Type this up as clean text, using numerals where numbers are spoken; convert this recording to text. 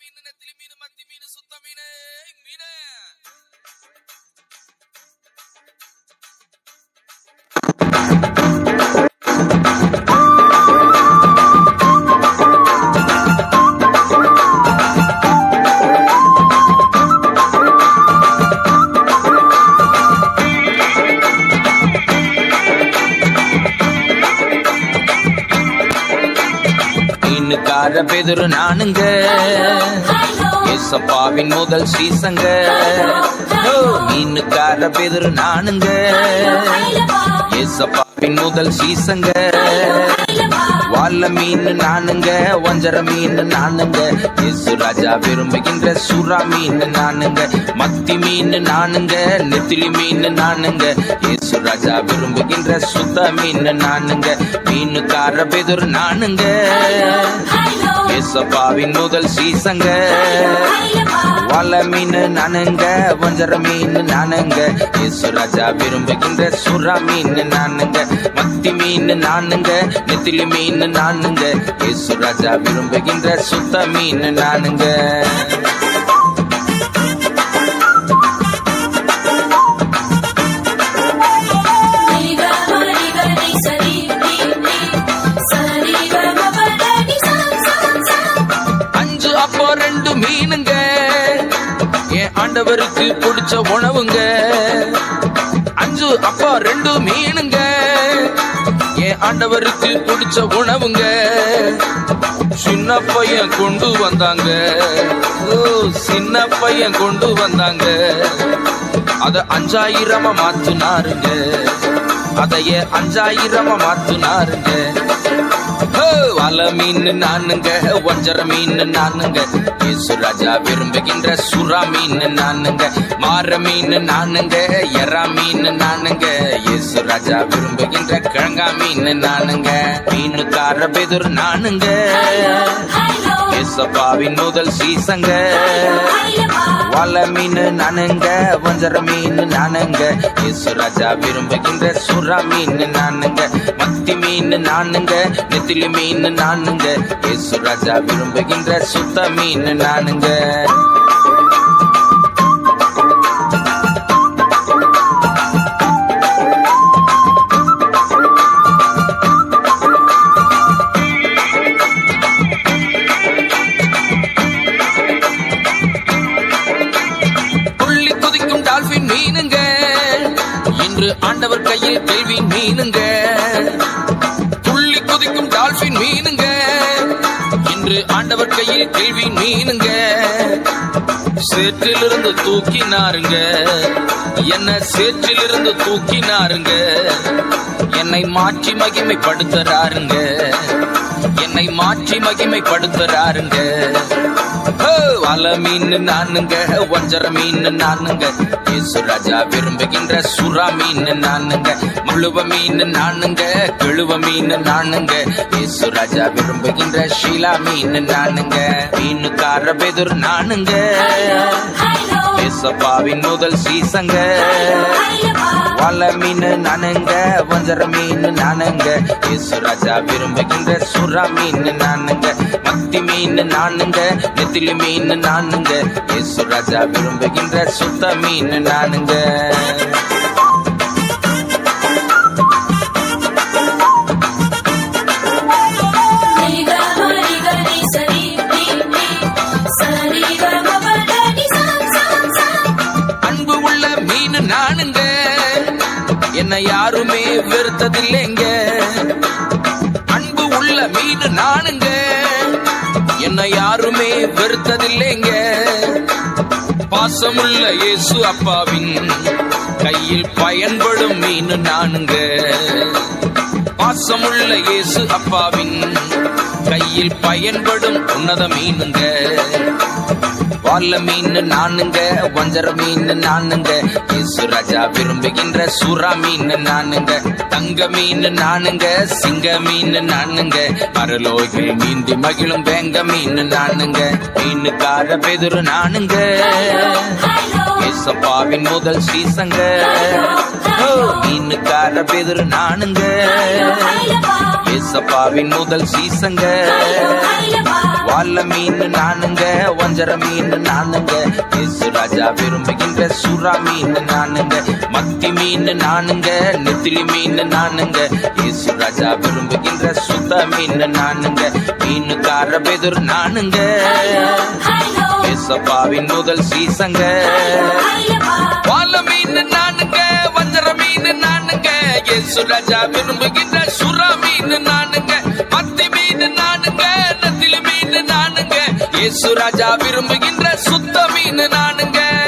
மீன், நெத்திலி மீன், மத்தி மீன், சுத்த மீன், மீன். மீனுக்கார பேதுரு நானுங்க, ஏசப்பாவின் முதல் சீசங்க. மீனுக்கார பேதுரு நானுங்க, ஏசப்பாவின் முதல் சீசங்க. வாழ மீன் நானுங்க, வஞ்சர மீன் நானுங்க, இயேசு ராஜா விரும்புகின்ற சுறா மீன் நானுங்க. மத்தி மீன் நானுங்க, நெத்திலி மீன் நானுங்க, இயேசு ராஜா விரும்புகின்ற சுத்த மீன் நானுங்க. மீனுக்கார பேதுரு நானுங்க, ஏசப்பாவின் முதல் சீசங்க. வாழ மீன் நானுங்க, வஞ்சர மீன் நானுங்க, இயேசு ராஜா விரும்புகின்ற சுறா மீன் நானுங்க. மத்தி மீன் நானுங்க, நெத்திலி மீன் நானுங்க, இயேசு ராஜா விரும்புகின்ற சுத்த மீன் நானுங்க. மீனுங்க என் ஆண்டவருக்கு பிடிச்ச உணவுங்க. 5 அப்பா 2 மீனுங்க என் ஆண்டவருக்கு பிடிச்ச உணவுங்க. சின்ன பையன் கொண்டு வந்தாங்க, சின்ன பையன் கொண்டு வந்தாங்க. அத 5000 மாத்துனாருங்க, அதைய 5000 மாத்துனாருங்க. வாழ மீன் நானுங்க, வஞ்சர மீன் நானுங்க, இயேசு ராஜா விரும்புகின்ற சுறா மீன் நானுங்க. மாற மீன் நானுங்க, எறா மீன் நானுங்க, இயேசு ராஜா விரும்புகின்ற கிழங்கா மீன் நானுங்க. மீனுக்கார பேதுரு நானுங்க, ஏசப்பாவின் முதல் சீசங்க. வாழ மீன் நானுங்க, வஞ்சர மீன் நானுங்க, இயேசு ராஜா விரும்புகின்ற சுறா மீன் நானுங்க. மத்தி மீன் நானுங்க, நெத்திலி மீன் நானுங்க, இயேசு ராஜா விரும்புகின்ற சுத்த மீன் நானுங்க. மீனுங்க இன்று ஆண்டவர் கையில் கேள்வி மீனுங்க. துள்ளி குதிக்கும் டால்பின் மீனுங்க இன்று ஆண்டவர் கையில் கேள்வி மீனுங்க. சேற்றிலிருந்து தூக்கினாருங்க, என்ன சேற்றிலிருந்து தூக்கினாருங்க. என்னை மாற்றி மகிமைப்படுத்துறாருங்க, என்னை மாற்றி மகிமைப்படுத்துறாருங்க. வாழ மீன் நானுங்க, வஞ்சர மீன் நானுங்க, இயேசு ராஜா விரும்புகின்ற சுறா மீன் நானுங்க. முழுவ மீன் நானுங்க, கெழுவ மீன் நானுங்க, இயேசு ராஜா விரும்புகின்ற ஷீலா மீன் நானுங்க. மீனுக்கார பேதுரு நானுங்க, ஏசப்பாவின் முதல் சீசங்க. வாழ மீன் நானுங்க, வஞ்சர மீன் நானுங்க, இயேசு ராஜா விரும்புகின்ற சுறா மீன் நானுங்க. மத்தி மீன் நானுங்க, நெத்திலி மீன் நானுங்க, இயேசு ராஜா விரும்புகின்ற சுத்த மீன் நானுங்க. அன்பு உள்ள மீன் நானுங்க, என்னை யாருமே வெறுத்ததில்லைங்க. அன்பு உள்ள மீன் நானுங்க, என்னை யாருமே வெறுத்ததில்லைங்க. பாசமுள்ள இயேசு அப்பாவின் கையில் பயன்படும் மீன் நானுங்க. பாசமுள்ள இயேசு அப்பாவின் கையில் பயன்படும் உன்னத மீனுங்க. வாழ மீன் நானுங்க, வஞ்சர மீன் நானுங்க, இயேசு ராஜா விரும்புகின்ற சுறா மீன் நானுங்க. தங்க மீன் நானுங்க, சிங்க மீன் நானுங்க, பரலோகில் மீந்தி மகிழும் வேங்க மீன் நானுங்க. மீனுக்கார பேதுரு நானுங்க, ஏசப்பாவின் முதல் சீசங்க. மீனுக்கார பேதுரு நானுங்க, ஏசப்பாவின் முதல் சீசங்க. வால்ல மீன் நானுங்க, வஞ்சர மீன் நானுங்க, இயேசு ராஜா விரும்புகின்ற சுறா மீன் நானுங்க, மத்தி மீன் நானுங்க, நெத்திலி மீன் நானுங்க, இயேசு ராஜா விரும்புகின்ற சுத்த மீன் நானுங்க, மீனுக்கார பெதுர் நானுங்க, ஏசப்பாவின் முதல் சீசங்க. வால்ல மீன் நானுங்க, வஞ்சர மீன் நானுங்க, இயேசு ராஜா விரும்புகின்ற சுறா மீன் நானுங்க, மத்தி மீன் நானுங்க, நெத்திலி மீன் நானுங்க, இயேசு ராஜா விரும்புகின்ற சுத்த மீன் நானுங்க.